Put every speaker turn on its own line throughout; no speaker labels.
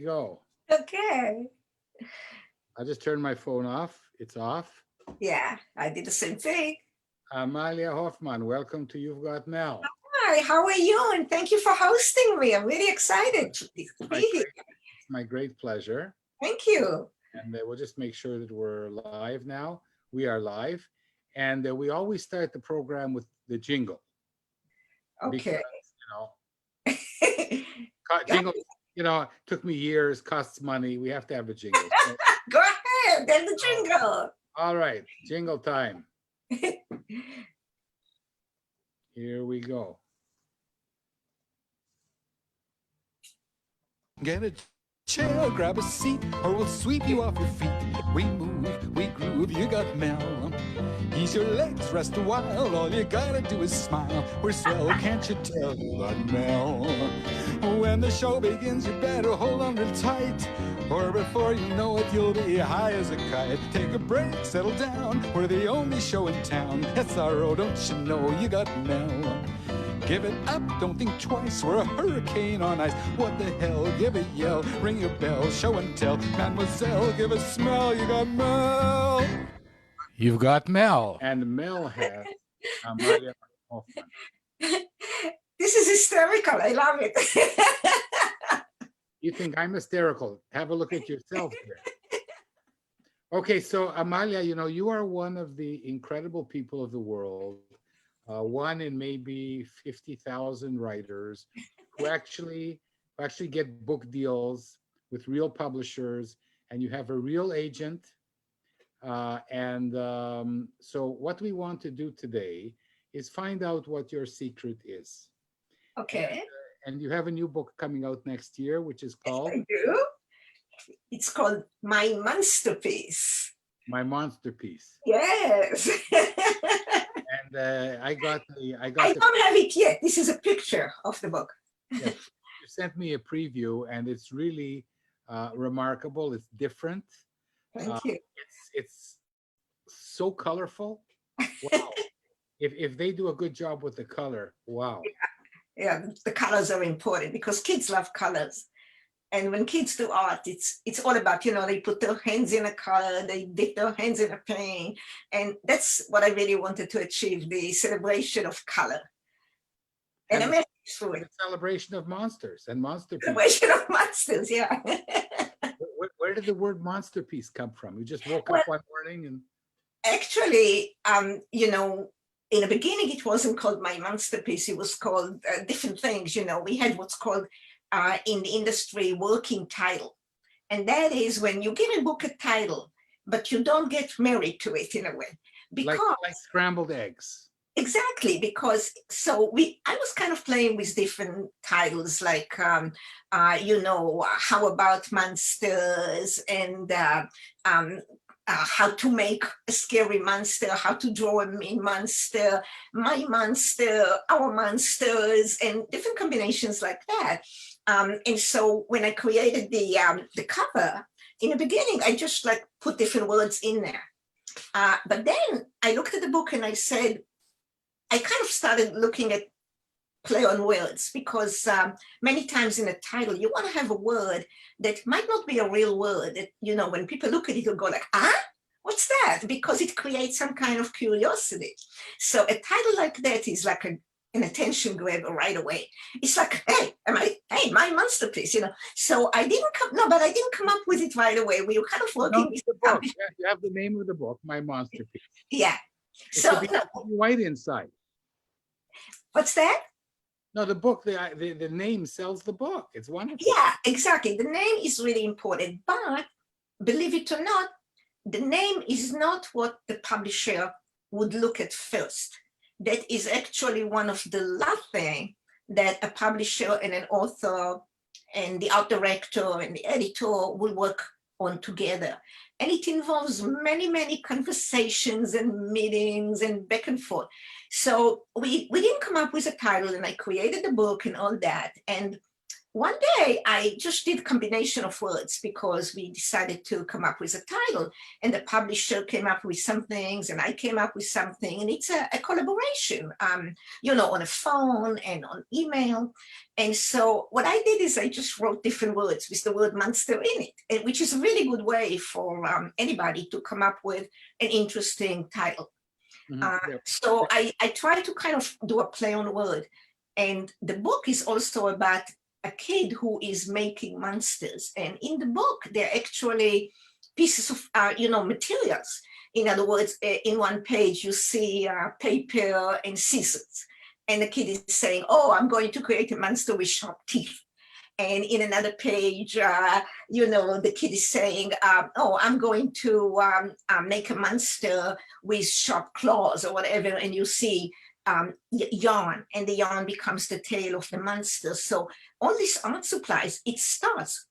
go.
Okay.
I just turned my phone off. It's off.
Yeah, I did the same thing.
Amalia Hoffman, welcome to You've Got Mel.
Hi, how are you? And thank you for hosting me. I'm really excited to be here.
It's my great pleasure.
Thank you.
And we'll just make sure that we're live now. We are live. And we always start the program with the jingle.
Okay.
Because, jingle, took me years, costs money. We have to have a jingle. So,
go ahead, then the jingle.
All right, jingle time. Here we go.
Get a chair, grab a seat, or we'll sweep you off your feet. We move, we groove, you got Mel. Ease your legs, rest a while, all you gotta do is smile. We're swell, can't you tell, you got Mel. When the show begins, you better hold on real tight, or before you know it, you'll be high as a kite. Take a break, settle down, we're the only show in town. SRO, don't you know, you got Mel. Give it up, don't think twice, we're a hurricane on ice. What the hell, give a yell, ring your bell, show and tell. Mademoiselle, give a smell, you got Mel.
You've got Mel. And Mel has Amalia Hoffman.
This is hysterical, I love it.
You think I'm hysterical? Have a look at yourself here. Okay, so Amalia, you are one of the incredible people of the world. One in maybe 50,000 writers who actually get book deals with real publishers, and you have a real agent. So what we want to do today is find out what your secret is.
Okay.
And you have a new book coming out next year, which is called?
Yes, I do. It's called My Monsterpiece.
My Monsterpiece.
Yes.
And I don't
have it yet. This is a picture of the book.
Yes, you sent me a preview, and it's really remarkable. It's different.
Thank you.
It's so colorful. Wow. If they do a good job with the color, wow.
Yeah, the colors are important because kids love colors. And when kids do art, it's all about, they put their hands in a color, they dip their hands in a paint. And that's what I really wanted to achieve, the celebration of color. And a message for it.
The celebration of monsters and monster pieces.
Celebration of monsters, yeah.
Where did the word monsterpiece come from? You just woke up one morning and...
Actually, in the beginning, it wasn't called My Monsterpiece. It was called different things. We had what's called in the industry working title. And that is when you give a book a title, but you don't get married to it in a way. Because,
like scrambled eggs.
Exactly, because I was kind of playing with different titles like, How About Monsters, and how to make a scary monster, how to draw a mean monster, my monster, our monsters, and different combinations like that. And so when I created the cover, in the beginning, I just put different words in there. But then I looked at the book and I said, I kind of started looking at play on words, because many times in a title, you want to have a word that might not be a real word that, when people look at it, they'll go like, what's that? Because it creates some kind of curiosity. So a title like that is like an attention grabber right away. It's like, hey, my monsterpiece, So I didn't come up with it right away. We were kind of working with
the book. Yeah, you have the name of the book, My Monsterpiece.
Yeah.
It should be white inside.
What's that?
No, the book, the name sells the book. It's wonderful.
Yeah, exactly. The name is really important, but believe it or not, the name is not what the publisher would look at first. That is actually one of the last things that a publisher and an author and the art director and the editor will work on together. And it involves many, many conversations and meetings and back and forth. So we didn't come up with a title, and I created the book and all that. And one day I just did a combination of words because we decided to come up with a title, and the publisher came up with some things and I came up with something, and it's a collaboration, you know, on a phone and on email. And so what I did is I just wrote different words with the word monster in it, which is a really good way for anybody to come up with an interesting title. So I try to kind of do a play on word. And the book is also about a kid who is making monsters. And in the book, they're actually pieces of, you know, materials. In other words, in one page, you see paper and scissors. And the kid is saying, oh, I'm going to create a monster with sharp teeth. And in another page, you know, the kid is saying, oh, I'm going to make a monster with sharp claws or whatever. And you see yarn, and the yarn becomes the tail of the monster. So all these art supplies, it starts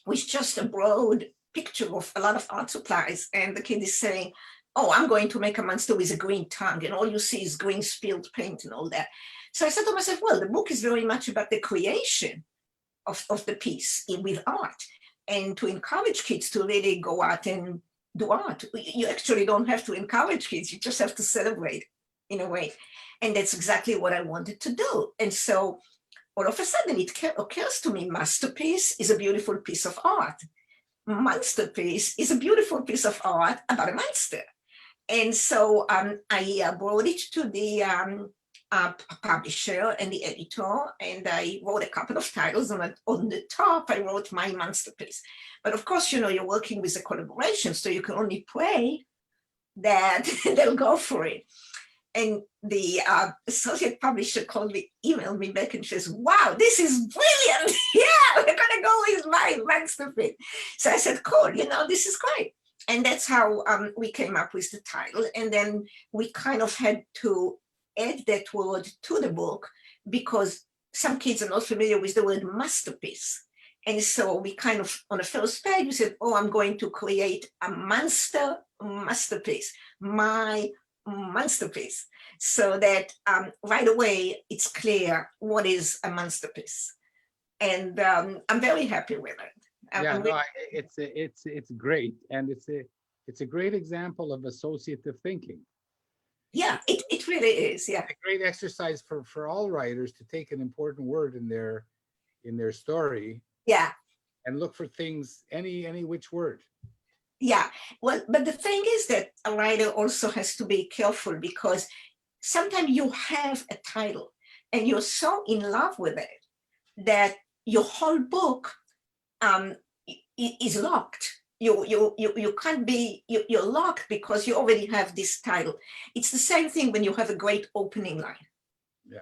with just a broad picture of a lot of art supplies. And the kid is saying, oh, I'm going to make a monster with a green tongue. And all you see is green spilled paint and all that. So I said to myself, well, the book is very much about the creation of the piece with art, and to encourage kids to really go out and do art. You actually don't have to encourage kids, you just have to celebrate in a way. And that's exactly what I wanted to do. And so all of a sudden it occurs to me, masterpiece is a beautiful piece of art. Monsterpiece is a beautiful piece of art about a monster. And so I brought it to the publisher and the editor, and I wrote a couple of titles. On the top, I wrote my masterpiece. But of course, you know, you're working with a collaboration, so you can only pray that they'll go for it. And the associate publisher emailed me back and says, wow, this is brilliant. Yeah, we're gonna go with my masterpiece. So I said, cool, you know, this is great. And that's how we came up with the title. And then we kind of had to add that word to the book because some kids are not familiar with the word masterpiece. And so we kind of, on the first page, we said, oh, I'm going to create a masterpiece, my masterpiece, so that right away it's clear what is a masterpiece. And I'm very happy with it.
Yeah, no, it's great, and it's a great example of associative thinking.
Yeah, it really is. Yeah,
it's a great exercise for all writers to take an important word in their story.
Yeah,
and look for things any which word.
Yeah, well, but the thing is that a writer also has to be careful, because sometimes you have a title and you're so in love with it that your whole book is locked. You can't be, you're locked because you already have this title. It's the same thing when you have a great opening line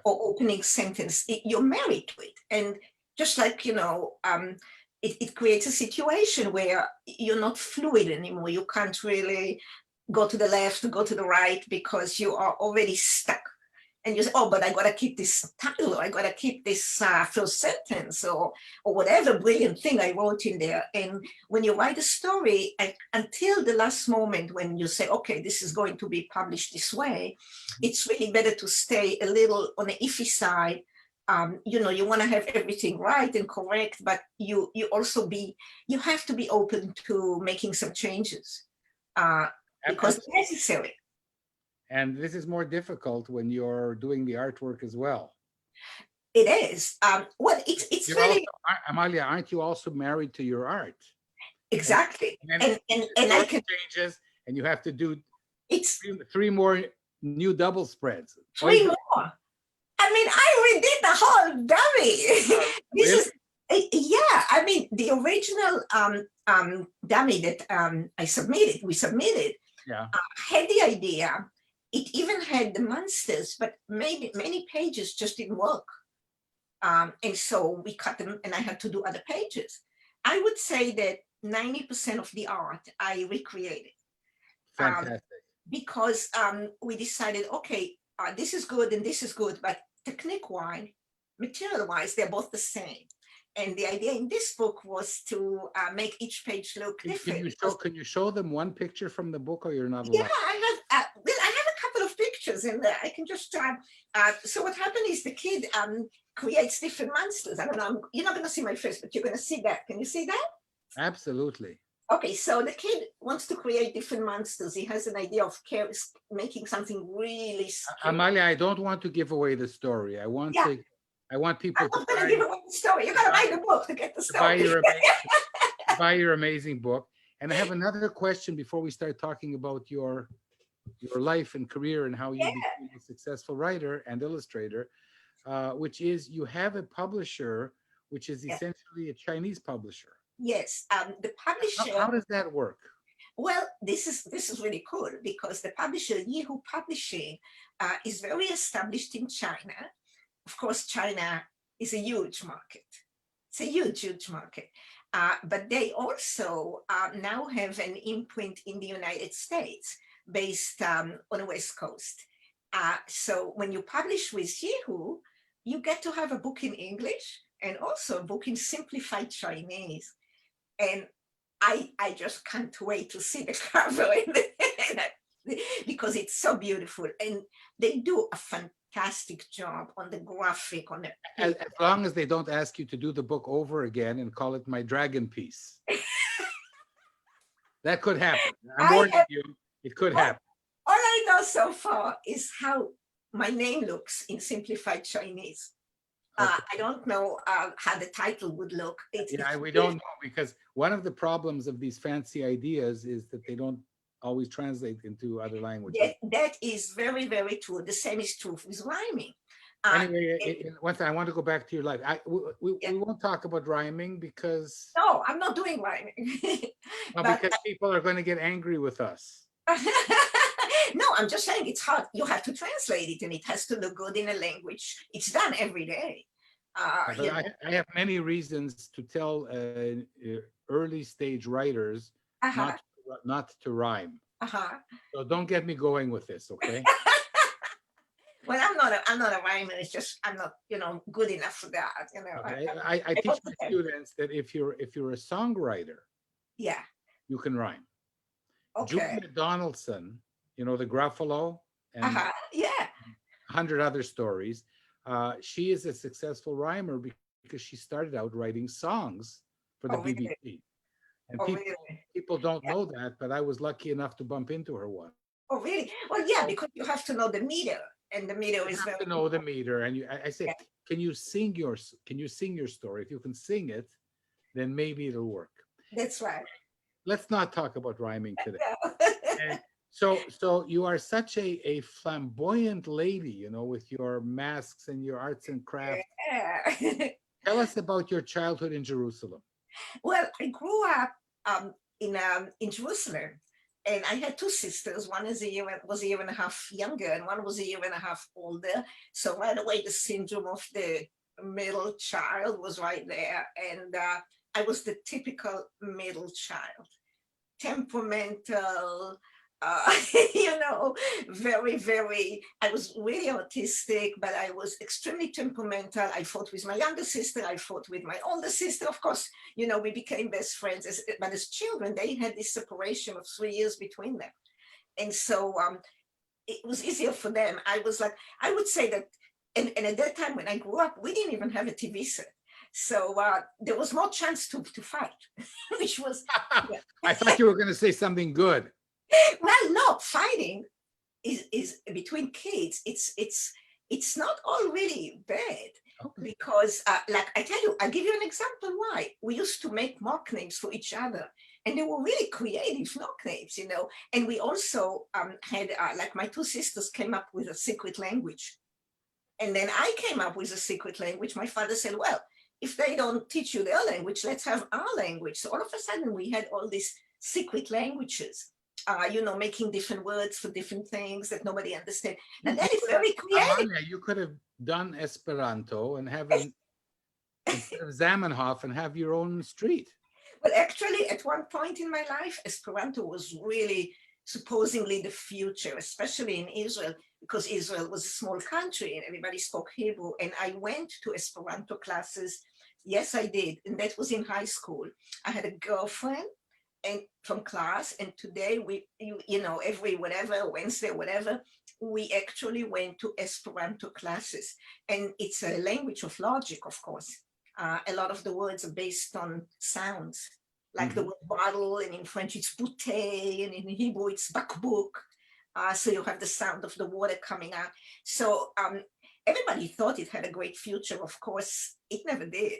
or opening sentence. You're married to it. And just like, you know, it creates a situation where you're not fluid anymore. You can't really go to the left, go to the right, because you are already stuck. And you say, oh, but I gotta keep this title, or I gotta keep this first sentence, or whatever brilliant thing I wrote in there. And when you write a story, until the last moment when you say, okay, this is going to be published this way, it's really better to stay a little on the iffy side. You know, you want to have everything right and correct, but you have to be open to making some changes because it's necessary.
And this is more difficult when you're doing the artwork as well.
It is. Well, it's
you're
really
also, Amalia, aren't you also married to your art?
Exactly. And I can
changes, and you have to do
it's
three more new double spreads.
Three more. I mean, I redid the whole dummy. This
really?
is, yeah. I mean, the original dummy that we submitted, had the idea. It even had the monsters, but maybe many pages just didn't work. And so we cut them, and I had to do other pages. I would say that 90% of the art I recreated.
Fantastic.
Because we decided, okay, this is good and this is good, but technique-wise, material-wise, they're both the same. And the idea in this book was to make each page look different.
Can you show them one picture from the book, or you're not allowed?
Yeah, I have a couple of pictures. pictures, and I can just so what happened is the kid creates different monsters. I don't know, you're not going to see my face, but you're going to see that. Can you see that?
Absolutely.
Okay, so the kid wants to create different monsters. He has an idea of making something really scary.
Amalia, I don't want to give away the story. I want
Yeah.
to. I want people
I'm
to
not going to give away the story. You got to buy the book to get the
buy
story.
buy your amazing book. And I have another question before we start talking about your life and career and how you became a successful writer and illustrator, which is you have a publisher, which is essentially a Chinese publisher.
Yes, the publisher.
How does that work?
Well, this is really cool because the publisher Yihu Publishing is very established in China. Of course, China is a huge market. It's a huge market. But they also now have an imprint in the United States based on the West Coast. So when you publish with Yihu, you get to have a book in English and also a book in simplified Chinese. And I just can't wait to see the cover because it's so beautiful. And they do a fantastic job on the graphic, on the
as long as they don't ask you to do the book over again and call it My Dragon Piece. That could happen. I'm warning you, it could happen.
All I know so far is how my name looks in simplified Chinese.
Okay.
I don't know how the title would look.
We don't know, because one of the problems of these fancy ideas is that they don't always translate into other languages.
That is very, very true. The same is true with rhyming.
Anyway, one thing, I want to go back to your life. We won't talk about rhyming because...
No, I'm not doing rhyming.
Because people are going to get angry with us.
No, I'm just saying it's hard. You have to translate it and it has to look good in a language. It's done every day.
I have many reasons to tell early stage writers not to rhyme. So don't get me going with this, okay?
Well, I'm not a rhymer. It's just I'm not, good enough for that.
Okay. I teach my students that if you're a songwriter, you can rhyme.
Okay.
Julia Donaldson, the Gruffalo and 100 other stories. She is a successful rhymer because she started out writing songs for the BBC. Really? And people don't know that, but I was lucky enough to bump into her once.
Oh, really? Well, yeah, because you have to know the meter, and the meter is very.
To know the meter, and I said, can you sing your story? If you can sing it, then maybe it'll work.
That's right.
Let's not talk about rhyming today. And so you are such a flamboyant lady, with your masks and your arts and crafts.
Yeah.
Tell us about your childhood in Jerusalem.
Well, I grew up in Jerusalem, and I had two sisters. One was a year and a half younger, and one was a year and a half older. So right away, the syndrome of the middle child was right there, and I was the typical middle child, temperamental, very, very, I was really autistic, but I was extremely temperamental. I fought with my younger sister. I fought with my older sister. Of course, we became best friends. But as children, they had this separation of 3 years between them. And so it was easier for them. I would say that, and at that time when I grew up, we didn't even have a TV set. So there was no chance to fight, which was...
I thought you were going to say something good.
Well, no, fighting is between kids. It's not all really bad. Okay. Because, like I tell you, I'll give you an example why. We used to make mock names for each other, and they were really creative mock names, And we also had, like my two sisters came up with a secret language. And then I came up with a secret language. My father said, well, if they don't teach you their language, let's have our language. So all of a sudden we had all these secret languages. Making different words for different things that nobody understands. And that is very creative.
Amalia, you could have done Esperanto and have Zamenhof and have your own street.
Well, actually, at one point in my life, Esperanto was really supposedly the future, especially in Israel, because Israel was a small country and everybody spoke Hebrew. And I went to Esperanto classes. Yes, I did. And that was in high school. I had a girlfriend and from class, and today every Wednesday, whatever, we actually went to Esperanto classes. And it's a language of logic, of course. A lot of the words are based on sounds, like the word bottle, and in French it's bouteille, and in Hebrew it's bakbuk. So you have the sound of the water coming out. So everybody thought it had a great future. Of course, it never did.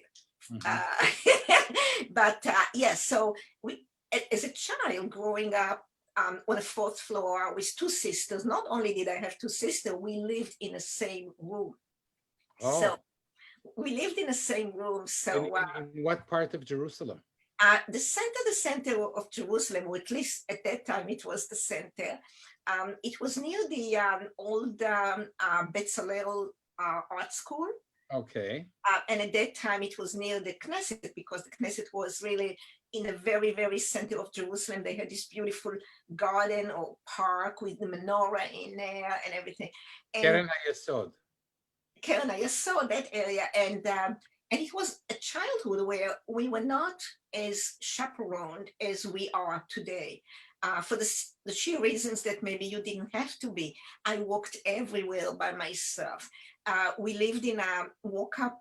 But yeah, so we, as a child growing up on the fourth floor with two sisters, not only did I have two sisters, we lived in the same room.
Oh.
So we lived in the same room. So
in what part of Jerusalem?
The center of Jerusalem, or at least at that time it was the center. It was near the old Bezalel art school.
Okay.
And at that time it was near the Knesset, because the Knesset was really in the very, very center of Jerusalem. They had this beautiful garden or park with the menorah in there and everything.
Keren HaYesod.
Keren HaYesod, that area. And it was a childhood where we were not as chaperoned as we are today. For the sheer reasons that maybe you didn't have to be. I walked everywhere by myself. We lived in a walk-up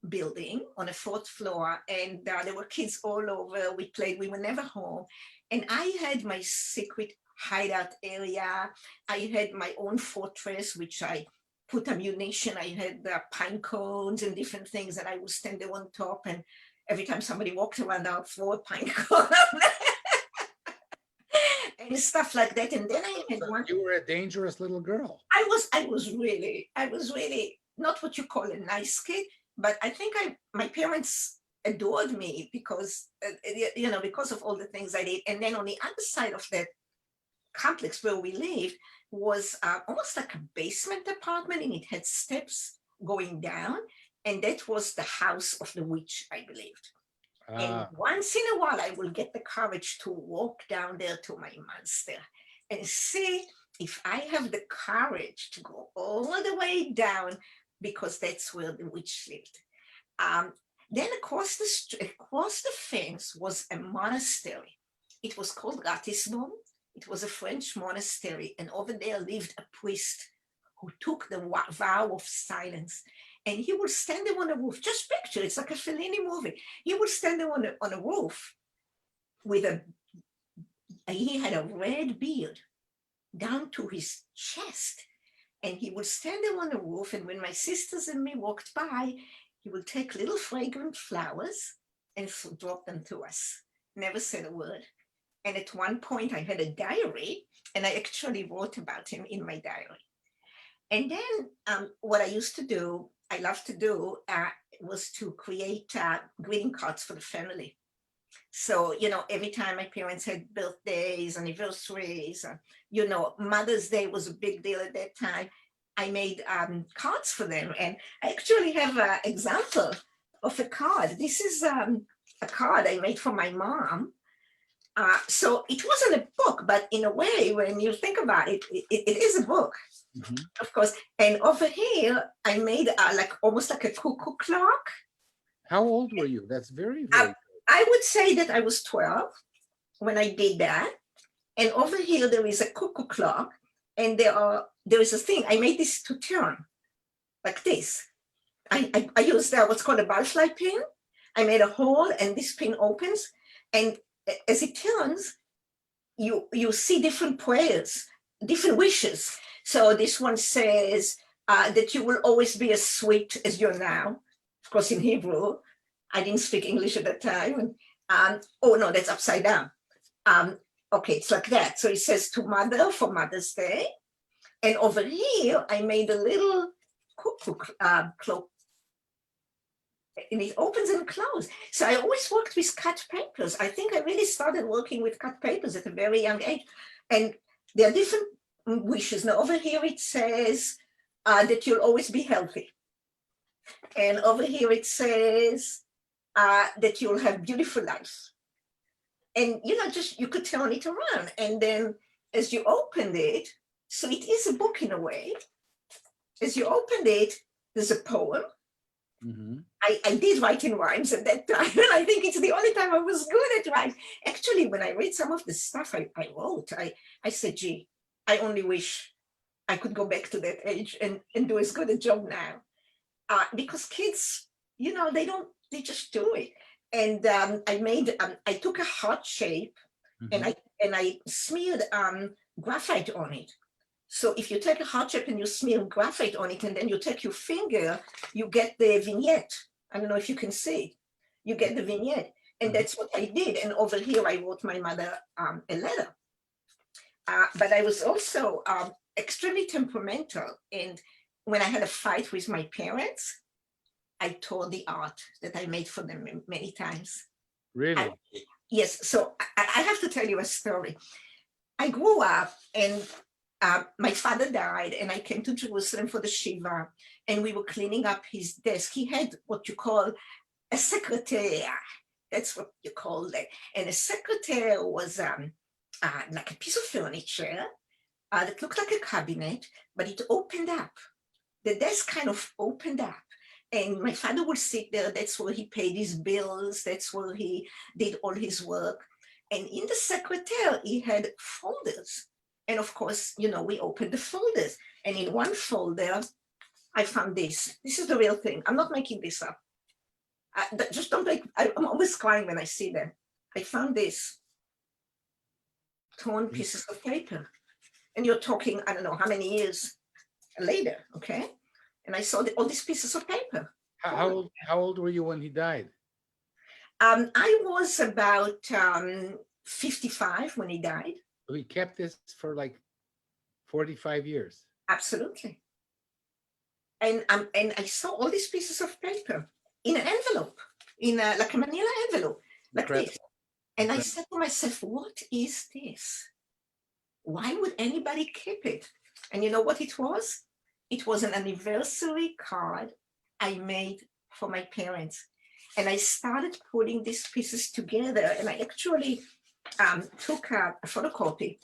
building on a fourth floor, and there were kids all over. We played, we were never home. And I had my secret hideout area. I had my own fortress, which I put ammunition. I had pine cones and different things, and I would stand there on top, and every time somebody walked around, I'd throw a pine cone and stuff like that. And then I had one.
You were a dangerous little girl.
I was really not what you call a nice kid, but I think my parents adored me because, because of all the things I did. And then on the other side of that complex where we lived was almost like a basement apartment, and it had steps going down. And that was the house of the witch, I believed. And once in a while, I will get the courage to walk down there to my monster and see if I have the courage to go all the way down, because that's where the witch lived. Then across the fence was a monastery. It was called Ratisbon. It was a French monastery, and over there lived a priest who took the vow of silence. And he would stand there on the roof. Just picture, it's like a Fellini movie. He would stand there on a roof with he had a red beard down to his chest. And he would stand there on the roof, and when my sisters and me walked by, he would take little fragrant flowers and drop them to us. Never said a word. And at one point I had a diary, and I actually wrote about him in my diary. And then what I used to do, I loved to do, was to create greeting cards for the family. So, every time my parents had birthdays, anniversaries, Mother's Day was a big deal at that time, I made cards for them. And I actually have an example of a card. This is a card I made for my mom. So it wasn't a book, but in a way, when you think about it, it is a book, of course. And over here, I made almost like a cuckoo clock.
How old were you? That's very, very good.
I would say that I was 12 when I did that. And over here, there is a cuckoo clock, and there is a thing. I made this to turn like this. I used what's called a butterfly pin. I made a hole, and this pin opens, and as it turns, you see different prayers, different wishes. So this one says that you will always be as sweet as you're now. Of course, in Hebrew. I didn't speak English at that time. Oh no, that's upside down. Okay, it's like that. So it says to Mother for Mother's Day. And over here, I made a little cuckoo cloak. And it opens and closes. So I always worked with cut papers. I think I really started working with cut papers at a very young age. And there are different wishes. Now over here it says that you'll always be healthy. And over here it says that you'll have beautiful life. And you could turn it around. And then as you opened it, so it is a book in a way. As you opened it, there's a poem. I did write in rhymes at that time, and I think it's the only time I was good at rhymes. Actually, when I read some of the stuff I wrote, I said, gee, I only wish I could go back to that age and do as good a job now. Because kids, you know, they just do it. And I took a heart shape and I smeared graphite on it. So if you take a heart shape and you smear graphite on it, and then you take your finger, you get the vignette. I don't know if you can see. You get the vignette. And that's what I did. And over here, I wrote my mother a letter. But I was also extremely temperamental. And when I had a fight with my parents, I tore the art that I made for them many times.
Really?
Yes. So I have to tell you a story. I grew up and my father died, and I came to Jerusalem for the Shiva, and we were cleaning up his desk. He had what you call a secretary. That's what you call it. And a secretary was like a piece of furniture that looked like a cabinet, but it opened up. The desk kind of opened up. And my father would sit there. That's where he paid his bills. That's where he did all his work. And in the secretary, he had folders. And of course, you know, we opened the folders. And in one folder, I found this. This is the real thing. I'm not making this up. Just don't make, I'm always crying when I see them. I found this. Torn pieces of paper. And you're talking, I don't know how many years later, okay? And I saw all these pieces of paper.
How old were you when he died?
I was about 55 when he died.
So he kept this for like 45 years.
Absolutely. And I saw all these pieces of paper in an envelope, in like a manila envelope, like this. And I said to myself, what is this? Why would anybody keep it? And you know what it was? It was an anniversary card I made for my parents. And I started putting these pieces together, and I actually took a photocopy.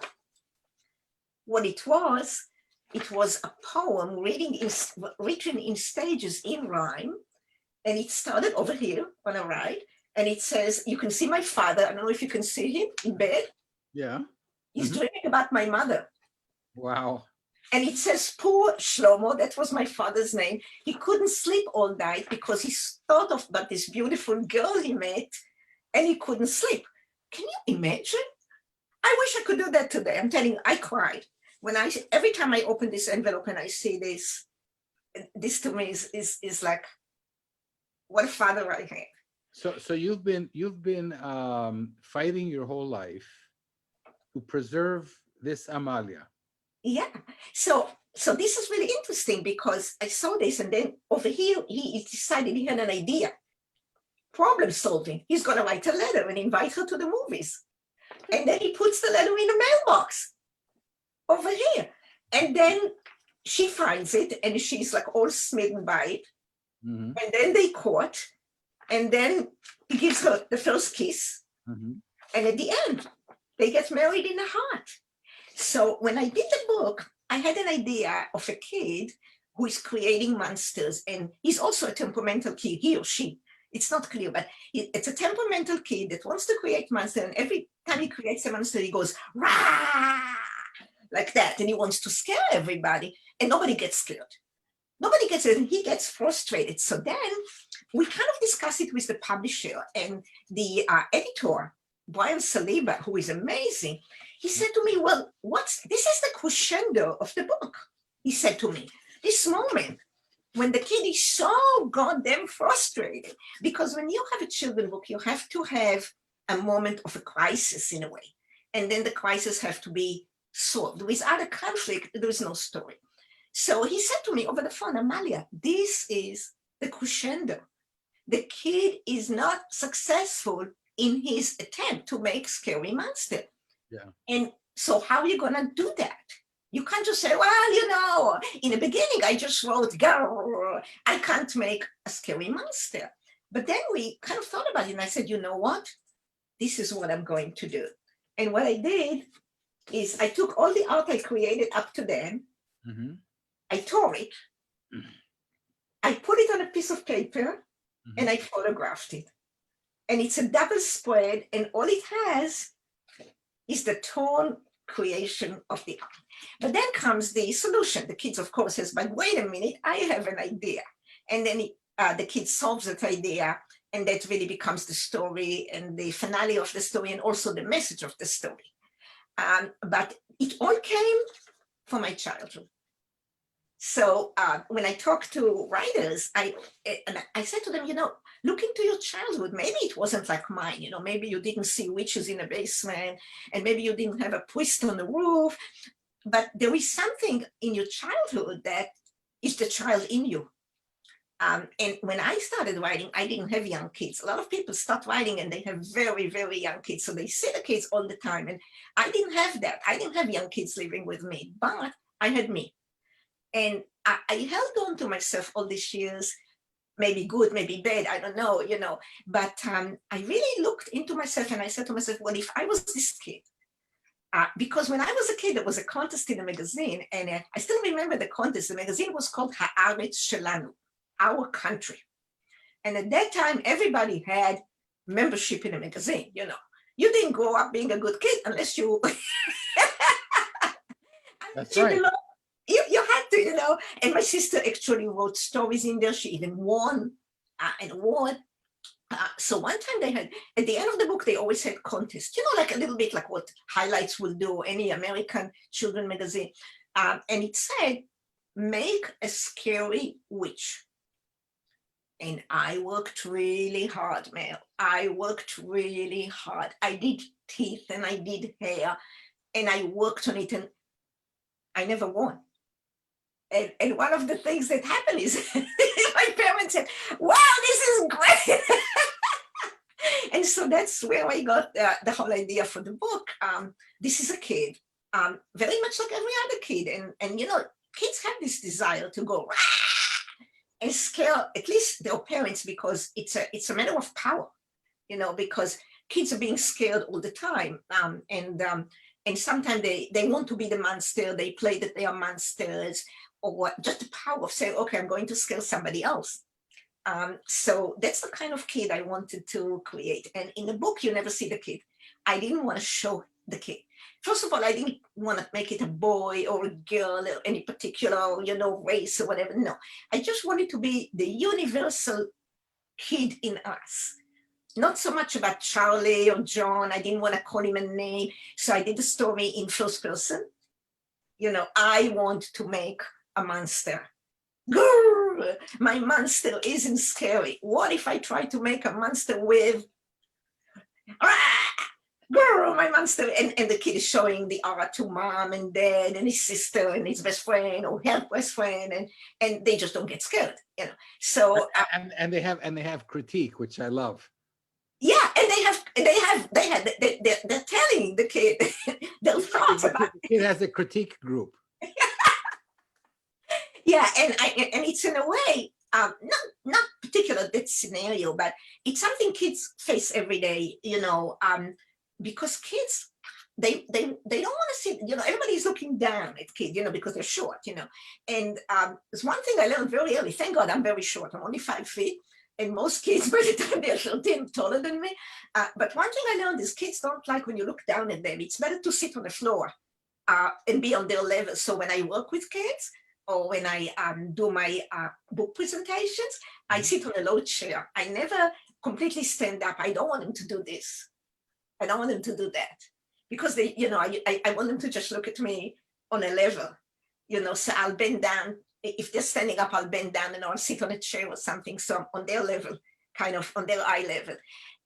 What it was a poem written in stages in rhyme. And it started over here on the right. And it says, you can see my father. I don't know if you can see him in bed.
Yeah.
He's dreaming about my mother.
Wow.
And it says, poor Shlomo, that was my father's name. He couldn't sleep all night because he thought about this beautiful girl he met, and he couldn't sleep. Can you imagine? I wish I could do that today. I'm telling you, I cried. Every time I open this envelope and I see this to me is like, what a father I had.
So you've been fighting your whole life to preserve this Amalia.
Yeah. So this is really interesting because I saw this, and then over here, he decided he had an idea. Problem solving. He's going to write a letter and invite her to the movies. And then he puts the letter in the mailbox over here. And then she finds it, and she's like all smitten by it. And then they court, and then he gives her the first kiss. And at the end, they get married in the heart. So when I did the book, I had an idea of a kid who is creating monsters, and he's also a temperamental kid, he or she. It's not clear, but it's a temperamental kid that wants to create monsters, and every time he creates a monster, he goes, rah, like that, and he wants to scare everybody, and nobody gets scared. Nobody gets it, and he gets frustrated. So then we kind of discuss it with the publisher, and the editor, Brian Saliba, who is amazing. He said to me, well, this is the crescendo of the book. He said to me, this moment when the kid is so goddamn frustrated, because when you have a children's book, you have to have a moment of a crisis in a way. And then the crisis have to be solved. Without a conflict, there is no story. So he said to me over the phone, Amalia, this is the crescendo. The kid is not successful in his attempt to make scary monster.
Yeah.
And so how are you going to do that? You can't just say, well, you know, in the beginning, I just wrote, girl, I can't make a scary monster. But then we kind of thought about it, and I said, you know what? This is what I'm going to do. And what I did is I took all the art I created up to then, I tore it, I put it on a piece of paper, and I photographed it. And it's a double spread, and all it has is the torn creation of the art. But then comes the solution. The kids, of course, says, but wait a minute, I have an idea. And then the kid solves that idea, and that really becomes the story and the finale of the story, and also the message of the story. But it all came from my childhood. So when I talk to writers, I said to them, look into your childhood. Maybe it wasn't like mine, maybe you didn't see witches in a basement, and maybe you didn't have a priest on the roof, but there is something in your childhood that is the child in you. And when I started writing, I didn't have young kids. A lot of people start writing and they have very, very young kids. So they see the kids all the time. And I didn't have that. I didn't have young kids living with me, but I had me. And I held on to myself all these years, maybe good, maybe bad, I don't know, but I really looked into myself and I said to myself, well, if I was this kid, because when I was a kid, there was a contest in a magazine, and I still remember the contest. The magazine was called Haaretz Shelanu, Our Country. And at that time, everybody had membership in a magazine, You didn't grow up being a good kid unless you...
That's right.
You had to, and my sister actually wrote stories in there. She even won an award. So one time they had, at the end of the book, they always had contests, like a little bit like what Highlights will do, any American children magazine. And it said, make a scary witch. And I worked really hard, Mel. I worked really hard. I did teeth and I did hair and I worked on it, and I never won. And one of the things that happened is my parents said, wow, this is great. And so that's where I got the whole idea for the book. This is a kid, very much like every other kid. And kids have this desire to go and scare at least their parents, because it's a matter of power, because kids are being scared all the time. And sometimes they want to be the monster. They play that they are monsters, or just the power of saying, okay, I'm going to scare somebody else. So that's the kind of kid I wanted to create. And in the book, you never see the kid. I didn't want to show the kid. First of all, I didn't want to make it a boy or a girl or any particular, race or whatever. No, I just wanted to be the universal kid in us. Not so much about Charlie or John. I didn't want to call him a name. So I did the story in first person. I want to make a monster. Grrr, my monster isn't scary. What if I try to make a monster with, grrr, my monster, and the kid is showing the aura to mom and dad and his sister and his best friend or her best friend, and they just don't get scared, So
and they have critique, which I love.
Yeah, and they're telling the kid their thoughts about
it. The kid has a critique group.
Yeah, and it's in a way, not particular that scenario, but it's something kids face every day, because kids, they don't want to see, everybody's looking down at kids, because they're short, and there's one thing I learned very early. Thank God I'm very short. I'm only 5 feet. And most kids, by the time they're 13, taller than me. But one thing I learned is kids don't like when you look down at them. It's better to sit on the floor and be on their level. So when I work with kids, or when I do my book presentations, I sit on a low chair. I never completely stand up. I don't want them to do this. I don't want them to do that. Because they, I want them to just look at me on a level, so I'll bend down. If they're standing up, I'll bend down and I'll sit on a chair or something. So I'm on their level, kind of on their eye level.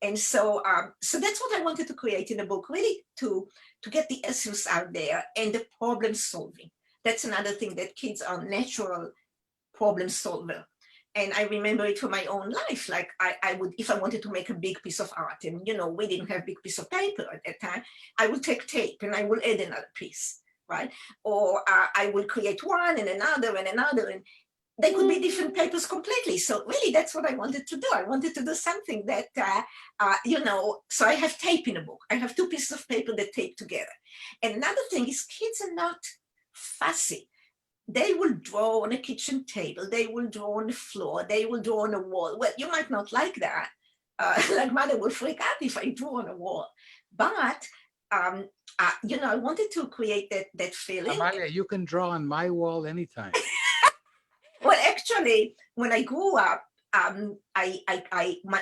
And so so that's what I wanted to create in the book, really to get the essence out there and the problem solving. That's another thing, that kids are natural problem solver. And I remember it from my own life. Like I would, if I wanted to make a big piece of art, and we didn't have big piece of paper at that time, I would take tape and I would add another piece. Right? Or I will create one and another, and they could be different papers completely. So really, that's what I wanted to do. I wanted to do something that, so I have tape in a book. I have 2 pieces of paper that tape together. And another thing is, kids are not fussy. They will draw on a kitchen table. They will draw on the floor. They will draw on a wall. Well, you might not like that. Like mother will freak out if I draw on a wall. But I wanted to create that feeling.
Amalia, you can draw on my wall anytime.
Well, actually, when I grew up,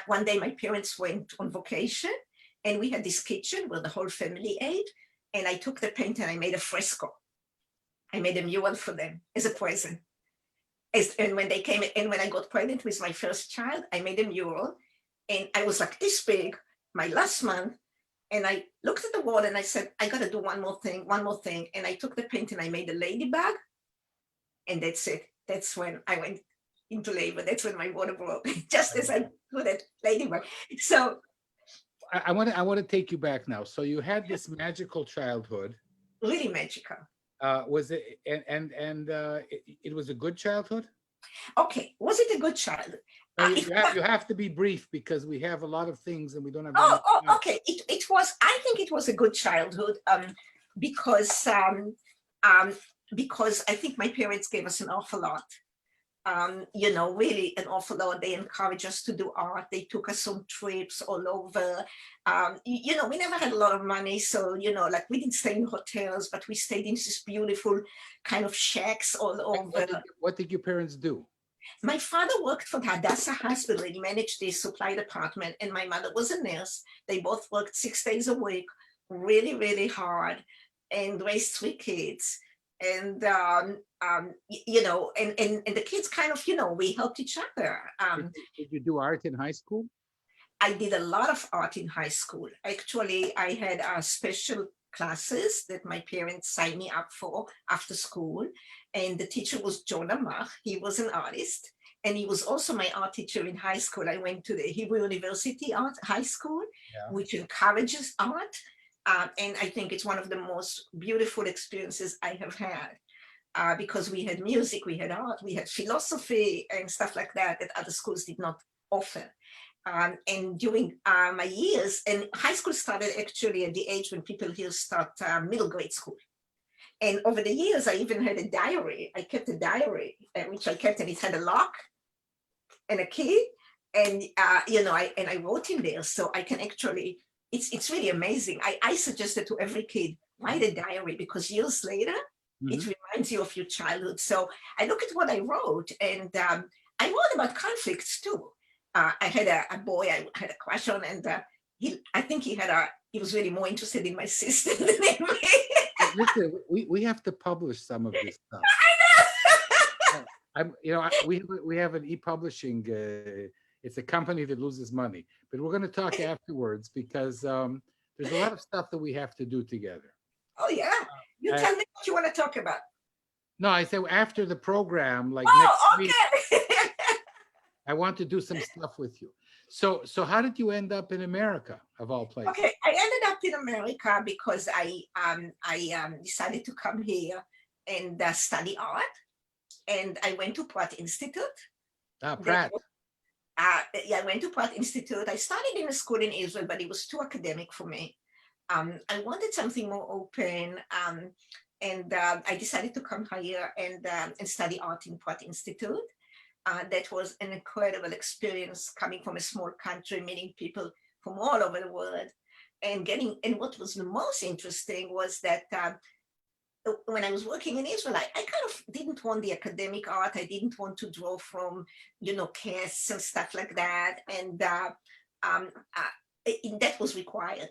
one day my parents went on vacation, and we had this kitchen where the whole family ate. And I took the paint and I made a fresco. I made a mural for them as a present. And when they came, and when I got pregnant with my first child, I made a mural, and I was like this big, my last month. And I looked at the wall and I said, I got to do one more thing. And I took the paint and I made a ladybug. And that's it. That's when I went into labor. That's when my water broke, just as I do that ladybug. So
I want to take you back now. So you had this magical childhood.
really magical.
Was it it was a good childhood?
Okay, was it a good child?
You have to be brief because we have a lot of things and we don't have.
Okay. It was. I think it was a good childhood. Because I think my parents gave us an awful lot. Really an awful lot. They encouraged us to do art. They took us on trips all over. We never had a lot of money, so like we didn't stay in hotels, but we stayed in these beautiful kind of shacks all over.
What did your parents do?
My father worked for the Hadassah Hospital. He managed the supply department, and my mother was a nurse. They both worked 6 days a week, really, really hard, and raised 3 kids. And and the kids kind of, we helped each other.
Did you do art in high school?
I did a lot of art in high school. Actually, I had special classes that my parents signed me up for after school. And the teacher was Jonah Mach. He was an artist. And he was also my art teacher in high school. I went to the Hebrew University Art High School, which encourages art. And I think it's one of the most beautiful experiences I have had, because we had music, we had art, we had philosophy and stuff like that other schools did not offer. And during my years, and high school started actually at the age when people here start middle grade school. And over the years, I even had a diary. I kept a diary, which I kept, and it had a lock and a key. And, I wrote in there, so I can actually, it's really amazing. I suggested to every kid, write a diary, because years later, it reminds you of your childhood. So I look at what I wrote, and I wrote about conflicts too. I had a boy I had a crush on, and I think he was really more interested in my sister than in me.
Listen, we have to publish some of this stuff. We have an e-publishing. It's a company that loses money, but we're going to talk afterwards because there's a lot of stuff that we have to do together.
Oh yeah, you tell me what you want to talk about.
No, I said after the program, like
next
week, I want to do some stuff with you. So how did you end up in America, of all places?
Okay, I ended up in America because I decided to come here and study art, and I went to Pratt Institute.
Pratt.
I went to Pratt Institute. I started in a school in Israel, but it was too academic for me. I wanted something more open, and I decided to come here and study art in Pratt Institute. That was an incredible experience, coming from a small country, meeting people from all over the world, and what was the most interesting was that when I was working in Israel, I kind of didn't want the academic art. I didn't want to draw from, casts and stuff like that. And that was required.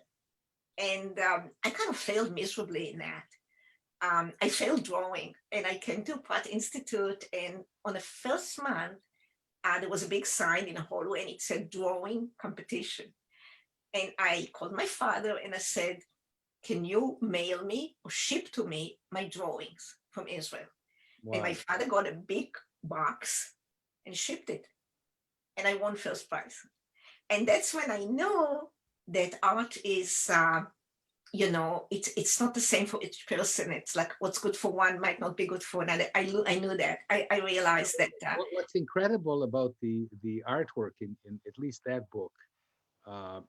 And I kind of failed miserably in that. I failed drawing, and I came to Pratt Institute, and on the first month, there was a big sign in a hallway, and it said drawing competition. And I called my father and I said, can you mail me or ship to me my drawings from Israel? Wow. And my father got a big box and shipped it. And I won first prize. And that's when I know that art is, it's not the same for each person. It's like what's good for one might not be good for another. I knew that. I realized that.
What's incredible about the artwork in at least that book,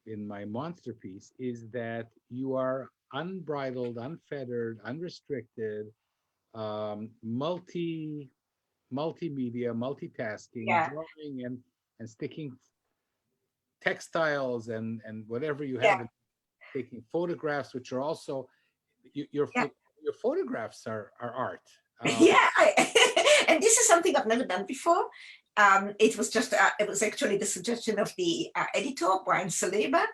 in my monster piece, is that you are unbridled, unfettered, unrestricted, multimedia, multitasking, drawing and sticking textiles and whatever you have, taking photographs, which are also your
Yeah.
your photographs are art.
Yeah, and this is something I've never done before. It was just it was actually the suggestion of the editor, Brian Saliba,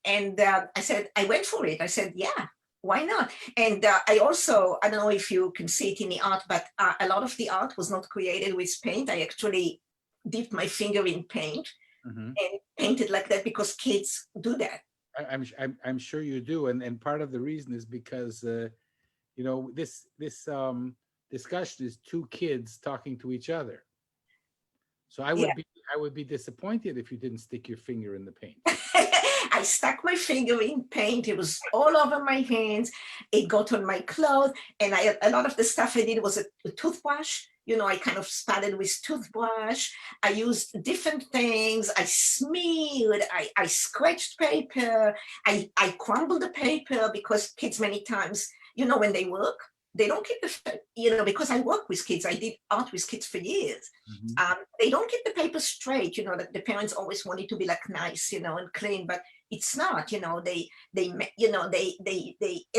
and I said I went for it. I said, yeah, why not? And I also, I don't know if you can see it in the art, but a lot of the art was not created with paint. I actually dipped my finger in paint
Mhm.
and painted like that because kids do that.
I'm sure you do, and part of the reason is because this discussion is two kids talking to each other. So
Yeah.
I would be disappointed if you didn't stick your finger in the paint.
I stuck my finger in paint. It was all over my hands. It got on my clothes. And a lot of the stuff I did was a toothbrush. I kind of started with toothbrush. I used different things. I smeared, I scratched paper. I crumbled the paper because kids many times, when they work, they don't keep because I work with kids. I did art with kids for years.
Mhm.
They don't keep the paper straight. That the parents always want it to be like nice, and clean, but it's not. They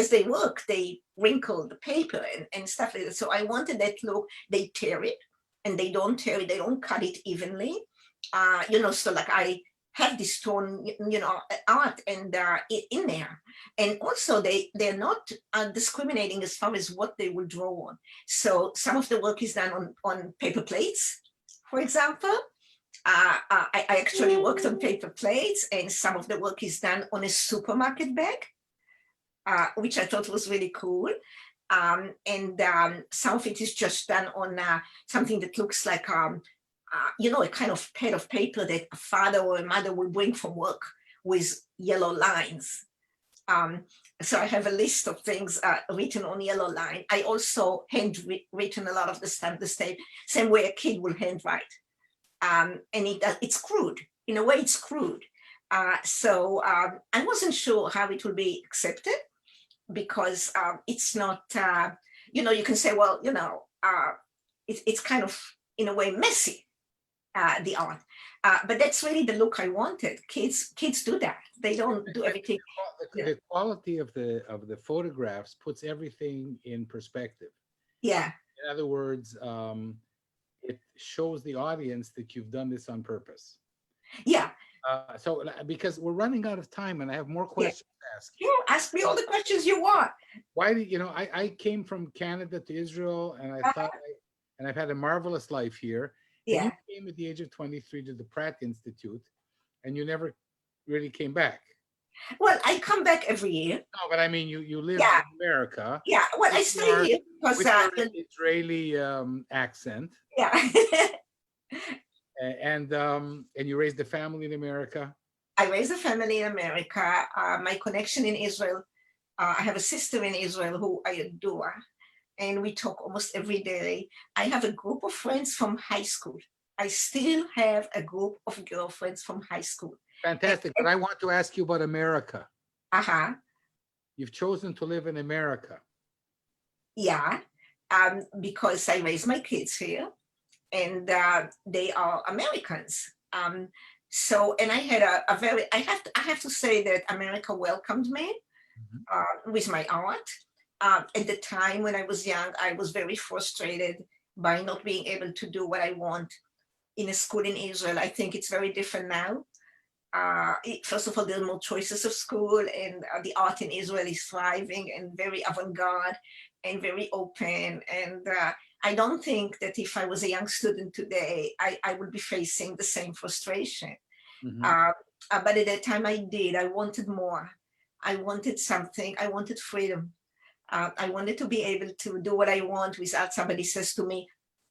as they work, they wrinkle the paper and stuff like that. So I wanted that look. They tear it, and they don't tear it. They don't cut it evenly. So like I have this tone, art and in there. And also they're not discriminating as far as what they will draw on. So some of the work is done on paper plates, for example. I actually worked on paper plates, and some of the work is done on a supermarket bag, which I thought was really cool. And some of it is just done on something that looks like a kind of pad of paper that a father or a mother will bring from work with yellow lines. So I have a list of things written on yellow line. I also handwritten a lot of the stuff the same way a kid will handwrite. And it's crude. In a way, it's crude. So I wasn't sure how it will be accepted because it's not, you can say, well, it's kind of, in a way, messy. The art, but that's really the look I wanted. Kids do that. They don't do everything.
The quality of the photographs puts everything in perspective.
Yeah,
In other words, it shows the audience that you've done this on purpose.
yeah,
So because we're running out of time and I have more
yeah.
questions to ask you.
You ask me all the questions you want.
Why did I came from Canada to Israel and I thought and I've had a marvelous life here. And you
Yeah.
came at the age of 23 to the Pratt Institute and you never really came back.
Well, I come back every year.
No, but I mean, you live
Yeah.
in America.
Yeah. Well, I stay here because
with your Israeli accent.
yeah.
And you raised a family in America.
I raised a family in America. My connection in Israel. I have a sister in Israel who I adore, and we talk almost every day. I have a group of friends from high school. I still have a group of girlfriends from high school.
Fantastic. But I want to ask you about America.
Uh-huh.
You've chosen to live in America.
Yeah. Because I raised my kids here and they are Americans. And I had I have to say that America welcomed me with my art. At the time when I was young, I was very frustrated by not being able to do what I want in a school in Israel. I think it's very different now. First of all, there are more choices of school, and the art in Israel is thriving and very avant-garde and very open. And I don't think that if I was a young student today, I would be facing the same frustration. But at that time I did. I wanted more. I wanted something. I wanted freedom. I wanted to be able to do what I want without somebody says to me,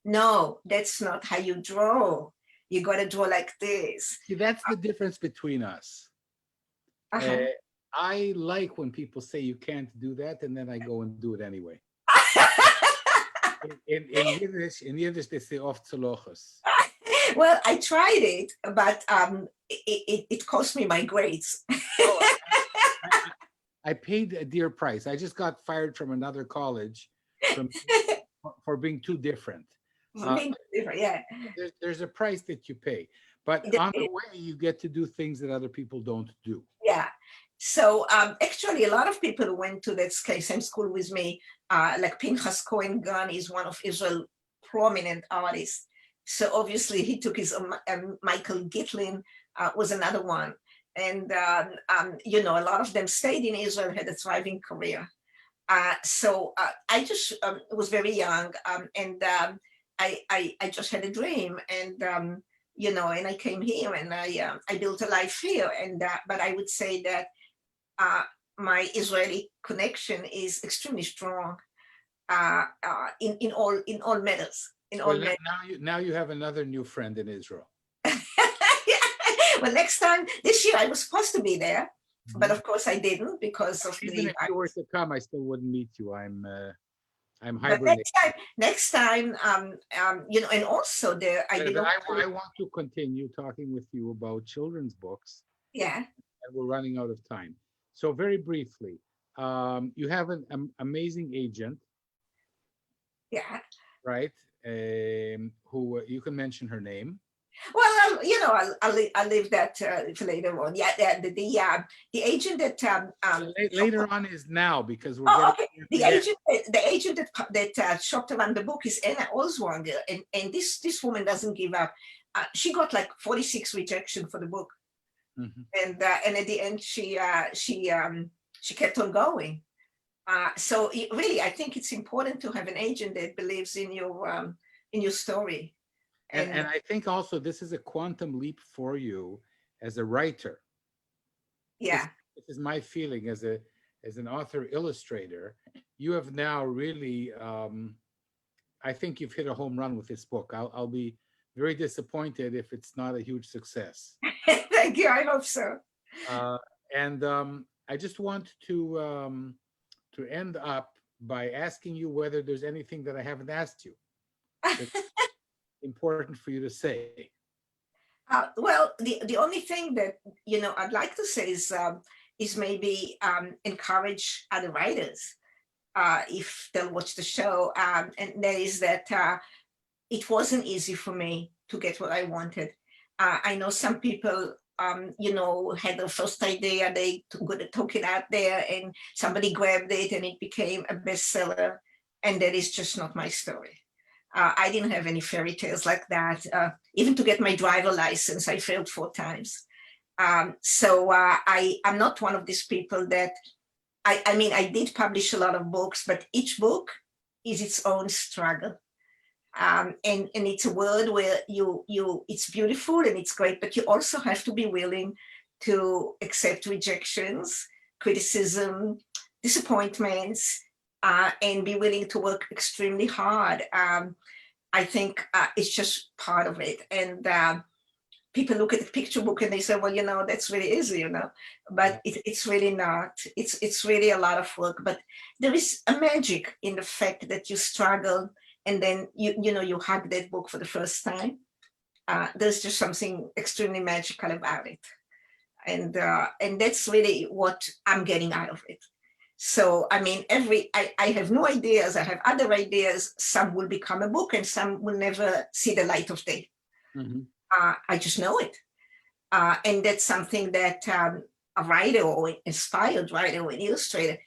no, that's not how you draw. You got to draw like this.
See, that's the difference between us. I like when people say you can't do that, and then I go and do it anyway. in Yiddish, they say oft zolochos.
Well, I tried it, but it cost me my grades.
I paid a dear price. I just got fired from another college for being too different.
Yeah.
There's a price that you pay, but on the way you get to do things that other people don't do.
Yeah, So actually, a lot of people who went to that same school with me, like Pinchas Cohen Gun is one of Israel's prominent artists. So obviously he took his Michael Gitlin was another one. And, you know, a lot of them stayed in Israel, had a thriving career. So I just was very young, and I just had a dream, and you know, and I came here, and I built a life here, and but I would say that my Israeli connection is extremely strong in all matters. In all
Well,
matters.
now you have another new friend in Israel.
Well, next time this year I was supposed to be there, but
Mhm.
of course I didn't because of
Even
the.
if you were to come, I still wouldn't meet you. I'm
But
hibernating.
next time, you know, and also there I
But
belong
I
to.
want to continue talking with you about children's books,
Yeah,
and we're running out of time. So very briefly, you have an amazing agent,
yeah.
right? Who you can mention her name.
Well, you know, I'll leave that for later on. Yeah, the agent that
Later on is now because we're
oh,
getting
okay.
at
The
the end.
agent that shopped around the book is Anna Oswanger, and this woman doesn't give up. She got like 46 rejection for the book,
Mhm.
and at the end she kept on going. So really, I think it's important to have an agent that believes in your story.
And I think also this is a quantum leap for you as a writer. This,
Yeah,
this is my feeling as an author illustrator. You have now really, I think you've hit a home run with this book. I'll be very disappointed if it's not a huge success.
thank you. I hope so.
Uh, and I just want to end up by asking you whether there's anything that I haven't asked you that's important for you to say.
Well, the only thing that you know I'd like to say is maybe encourage other writers if they'll watch the show, and that is that it wasn't easy for me to get what I wanted. I know some people, you know, had the first idea, they took it out there, and somebody grabbed it, and it became a bestseller, and that is just not my story. I didn't have any fairy tales like that. Even to get my driver license, I failed 4 times. So I'm not one of these people that, I mean, I did publish a lot of books, but each book is its own struggle. And it's a world where it's beautiful and it's great, but you also have to be willing to accept rejections, criticism, disappointments, and be willing to work extremely hard. I think it's just part of it. And people look at the picture book and they say, well, you know, that's really easy, you know, but it's really not. It's really a lot of work, but there is a magic in the fact that you struggle and then you know you hug that book for the first time. There's just something extremely magical about it, and that's really what I'm getting out of it. So I mean, I have no ideas. I have other ideas. Some will become a book, and some will never see the light of day.
Mhm.
I just know it, and that's something that a writer or inspired writer or an illustrator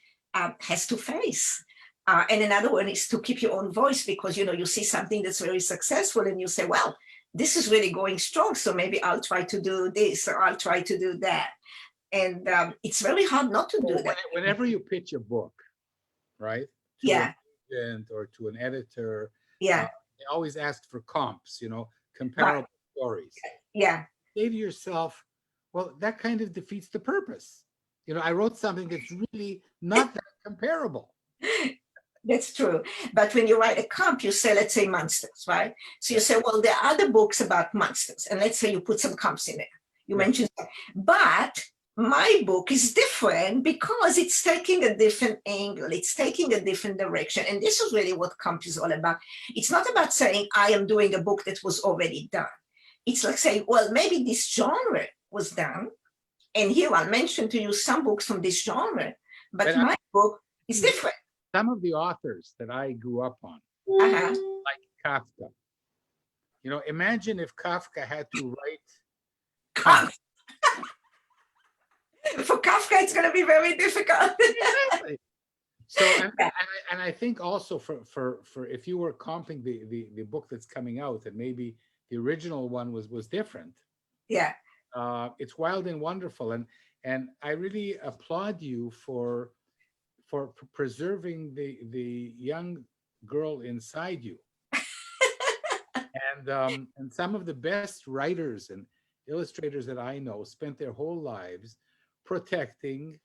has to face. And another one is to keep your own voice, because you know you see something that's very successful and you say, well, this is really going strong, so maybe I'll try to do this or I'll try to do that. And it's very hard not to do that.
Whenever you pitch a book, right, to an
Yeah,
agent or to an editor,
yeah,
they always ask for comps, you know,
right,
comparable stories.
yeah.
Say to yourself, well, that kind of defeats the purpose. You know, I wrote something that's really not that comparable.
That's true. But when you write a comp, you say, let's say monsters, right? So you
Yeah.
say, well, there are other books about monsters. And let's say you put some comps in there. You
Right.
mentioned that. But my book is different because it's taking a different angle. It's taking a different direction. And this is really what comp is all about. It's not about saying, I am doing a book that was already done. It's like saying, well, maybe this genre was done. And here I'll mention to you some books from this genre, but
But
my book is different.
some of the authors that I grew up on,
Uh-huh.
like Kafka, you know, imagine if Kafka had to write
Comp. For Kafka, it's going to be very difficult.
Exactly. So,
Yeah.
and I think also for if you were comping the book that's coming out, and maybe the original one was different.
Yeah.
It's wild and wonderful, and I really applaud you for preserving the young girl inside you. And some of the best writers and illustrators that I know spent their whole lives protecting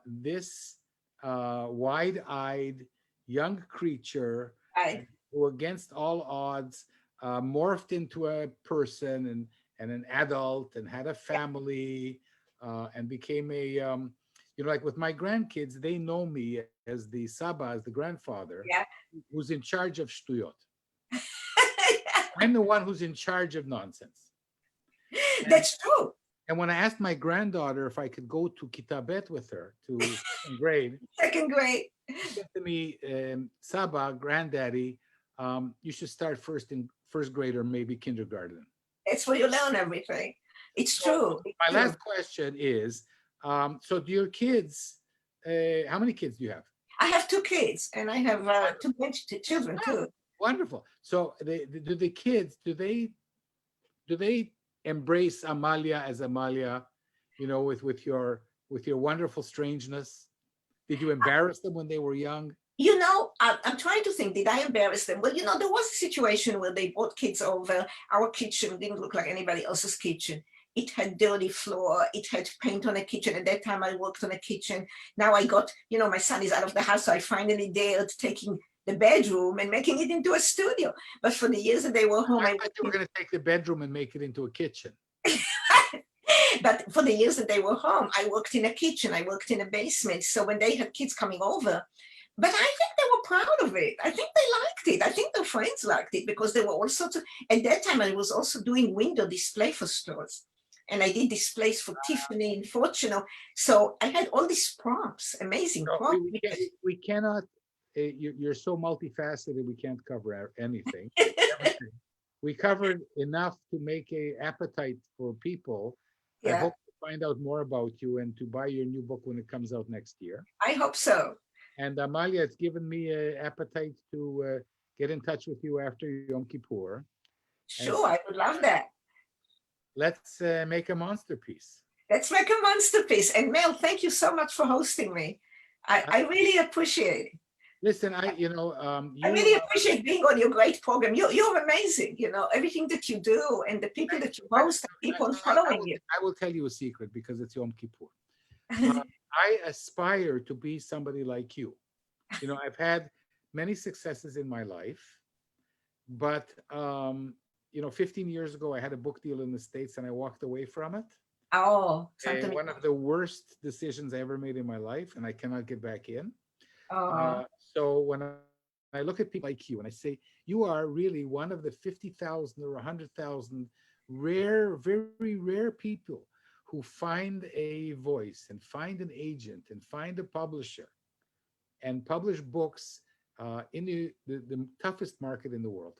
this wide-eyed young creature
Right.
who, against all odds, morphed into a person and an adult and had a family and became a like with my grandkids, they know me as the Saba, as the grandfather,
Yeah.
who's in charge of shtuyot. I'm the one who's in charge of nonsense.
That's true.
And when I asked my granddaughter if I could go to Kitabet with her to second grade,
Second grade.
she said to me, Saba, granddaddy, you should start first grade or maybe kindergarten.
That's where you learn everything. It's
So
true. It's
my
true.
last question is, so do your kids, how many kids do you have?
I have two kids, and I have two children too.
Wonderful. So do the kids, do they embrace Amalia as Amalia, with your wonderful strangeness? Did you embarrass them when they were young?
I'm trying to think, did I embarrass them? Well, there was a situation where they brought kids over. Our kitchen didn't look like anybody else's kitchen. It had dirty floor. It had paint on the kitchen. At that time, I worked on a kitchen. Now I got, my son is out of the house, so I finally dared taking the bedroom and making it into a studio. But for the years that they were home,
I thought you were going to take the bedroom and make it into a kitchen.
But for the years that they were home, I worked in a kitchen. I worked in a basement. So when they had kids coming over, but I think they were proud of it. I think they liked it. I think their friends liked it because there were all sorts of, at that time, I was also doing window display for stores. And I did displays for Tiffany and Fortune. So I had all these props, amazing
No,
props.
we cannot, you're so multifaceted, we can't cover anything. Everything. We covered enough to make a appetite for people. I
Yeah,
hope to find out more about you and to buy your new book when it comes out next year.
I hope so.
And Amalia, it's given me an appetite to get in touch with you after Yom Kippur.
Sure, I would love that.
Let's make a monster piece.
Let's make a monster piece. And Mel, thank you so much for hosting me. I really appreciate it.
Listen, I
really appreciate being on your great program. You're amazing. Everything that you do and the people that you host, keep on following you.
I will tell you a secret because it's Yom Kippur. I aspire to be somebody like you. I've had many successes in my life, but 15 years ago, I had a book deal in the States and I walked away from it.
Oh,
and one of the worst decisions I ever made in my life, and I cannot get back in. So when I look at people like you and I say, you are really one of the 50,000 or 100,000 rare, very rare people who find a voice and find an agent and find a publisher and publish books in the toughest market in the world.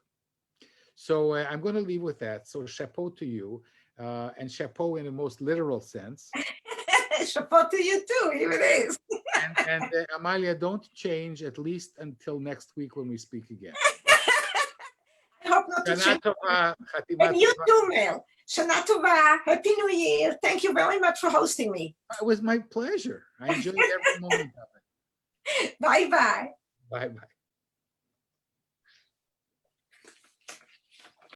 So I'm going to leave with that. So chapeau to you, and chapeau in the most literal sense.
Chapeau to you too, here it is.
And Amalia, don't change at least until next week when we speak again.
I hope not to change. And you too, Mel. Shana Tova, Happy New Year. Thank you very much for hosting me.
It was my pleasure. I enjoyed every moment of it.
Bye-bye.
Bye-bye.